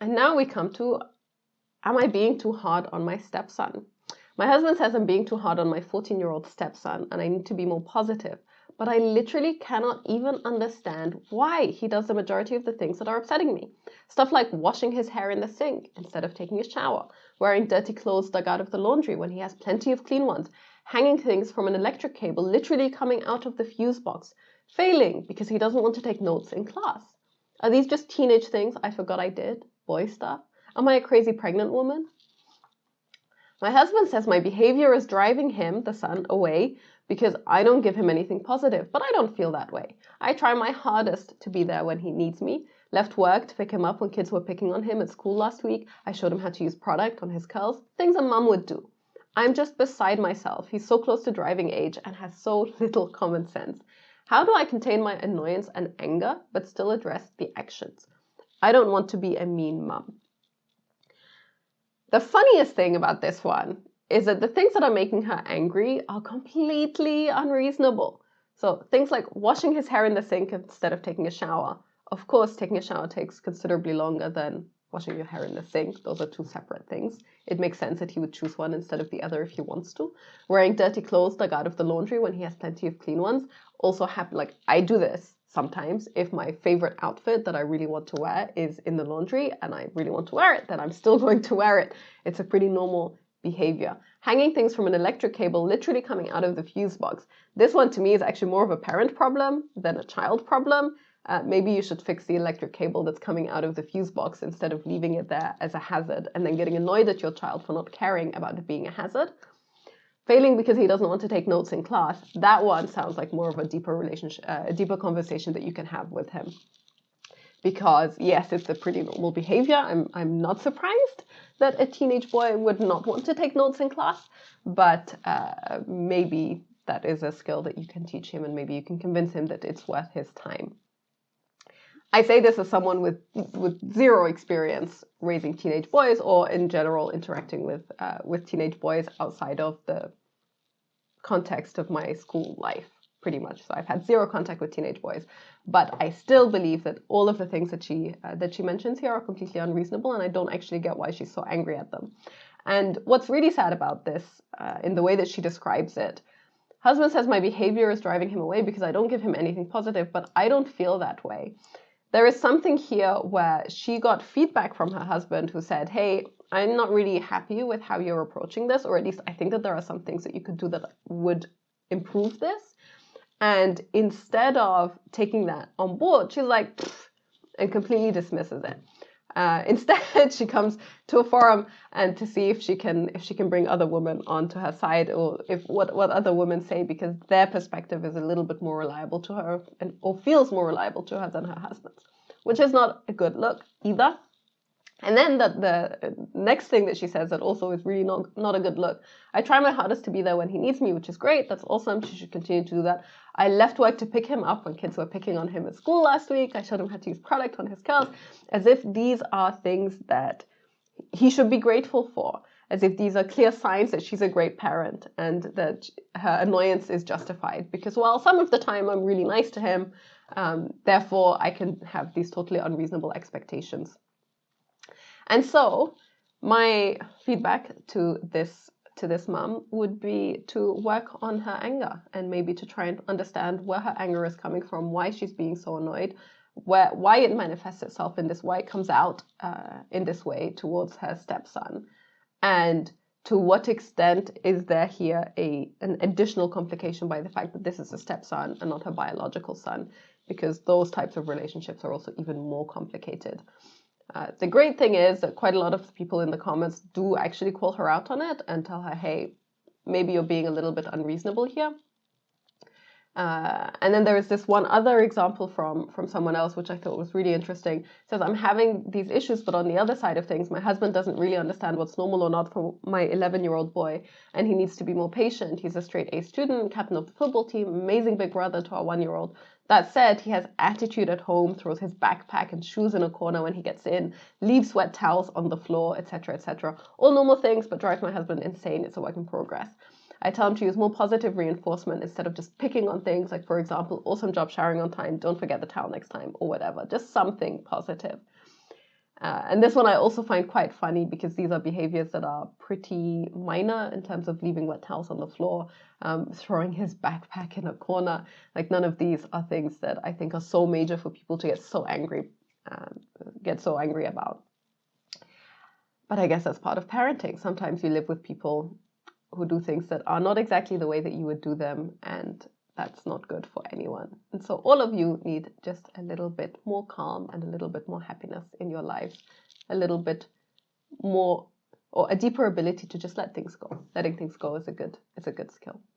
And now we come to, am I being too hard on my stepson? My husband says I'm being too hard on my 14-year-old stepson and I need to be more positive. But I literally cannot even understand why he does the majority of the things that are upsetting me. Stuff like washing his hair in the sink instead of taking a shower, wearing dirty clothes dug out of the laundry when he has plenty of clean ones, hanging things from an electric cable literally coming out of the fuse box, failing because he doesn't want to take notes in class. Are these just teenage things I forgot I did? Boy stuff? Am I a crazy pregnant woman? My husband says my behavior is driving him, the son, away because I don't give him anything positive, but I don't feel that way. I try my hardest to be there when he needs me. Left work to pick him up when kids were picking on him at school last week. I showed him how to use product on his curls, things a mum would do. I'm just beside myself. He's so close to driving age and has so little common sense. How do I contain my annoyance and anger, but still address the actions? I don't want to be a mean mum. The funniest thing about this one is that the things that are making her angry are completely unreasonable. So things like washing his hair in the sink instead of taking a shower. Of course, taking a shower takes considerably longer than washing your hair in the sink. Those are two separate things. It makes sense that he would choose one instead of the other if he wants to. Wearing dirty clothes dug out of the laundry when he has plenty of clean ones. Also happen, like I do this sometimes. If my favorite outfit that I really want to wear is in the laundry and I really want to wear it, then I'm still going to wear it. It's a pretty normal behavior. Hanging things from an electric cable literally coming out of the fuse box. This one to me is actually more of a parent problem than a child problem. Maybe you should fix the electric cable that's coming out of the fuse box instead of leaving it there as a hazard and then getting annoyed at your child for not caring about it being a hazard. Failing because he doesn't want to take notes in class. That one sounds like more of a deeper relationship, a deeper conversation that you can have with him. Because yes, it's a pretty normal behavior. I'm not surprised that a teenage boy would not want to take notes in class, but maybe that is a skill that you can teach him and maybe you can convince him that it's worth his time. I say this as someone with zero experience raising teenage boys or in general interacting with teenage boys outside of the context of my school life, pretty much. So I've had zero contact with teenage boys, but I still believe that all of the things that she mentions here are completely unreasonable, and I don't actually get why she's so angry at them. And what's really sad about this, in the way that she describes it, husband says my behavior is driving him away because I don't give him anything positive, but I don't feel that way. There is something here where she got feedback from her husband who said, hey, I'm not really happy with how you're approaching this, or at least I think that there are some things that you could do that would improve this. And instead of taking that on board, she's like, pfft, and completely dismisses it. Instead, she comes to a forum and to see if she can bring other women onto her side, or if what other women say, because their perspective is a little bit more reliable to her or feels more reliable to her than her husband's, which is not a good look either. And then the next thing that she says that also is really not a good look. I try my hardest to be there when he needs me, which is great. That's awesome. She should continue to do that. I left work to pick him up when kids were picking on him at school last week. I showed him how to use product on his curls, as if these are things that he should be grateful for, as if these are clear signs that she's a great parent and that her annoyance is justified. Because while some of the time I'm really nice to him, therefore I can have these totally unreasonable expectations. And so my feedback to this mom would be to work on her anger and maybe to try and understand where her anger is coming from, why she's being so annoyed, why it manifests itself in this, why it comes out in this way towards her stepson, and to what extent is there here an additional complication by the fact that this is a stepson and not her biological son, because those types of relationships are also even more complicated. The great thing is that quite a lot of people in the comments do actually call her out on it and tell her, hey, maybe you're being a little bit unreasonable here. And then there is this one other example from someone else, which I thought was really interesting. It says, I'm having these issues, but on the other side of things, my husband doesn't really understand what's normal or not for my 11-year-old boy, and he needs to be more patient. He's a straight A student, captain of the football team, amazing big brother to our 1-year-old. That said, he has attitude at home, throws his backpack and shoes in a corner when he gets in, leaves wet towels on the floor, etc., etc. All normal things, but drives my husband insane. It's a work in progress. I tell him to use more positive reinforcement instead of just picking on things like, for example, awesome job showering on time, don't forget the towel next time, or whatever. Just something positive. And this one I also find quite funny because these are behaviors that are pretty minor in terms of leaving wet towels on the floor, throwing his backpack in a corner. Like none of these are things that I think are so major for people to get so angry about. But I guess that's part of parenting. Sometimes you live with people who do things that are not exactly the way that you would do them, and that's not good for anyone. And so all of you need just a little bit more calm and a little bit more happiness in your lives, a little bit more, or a deeper ability to just let things go. Letting things go is a good skill.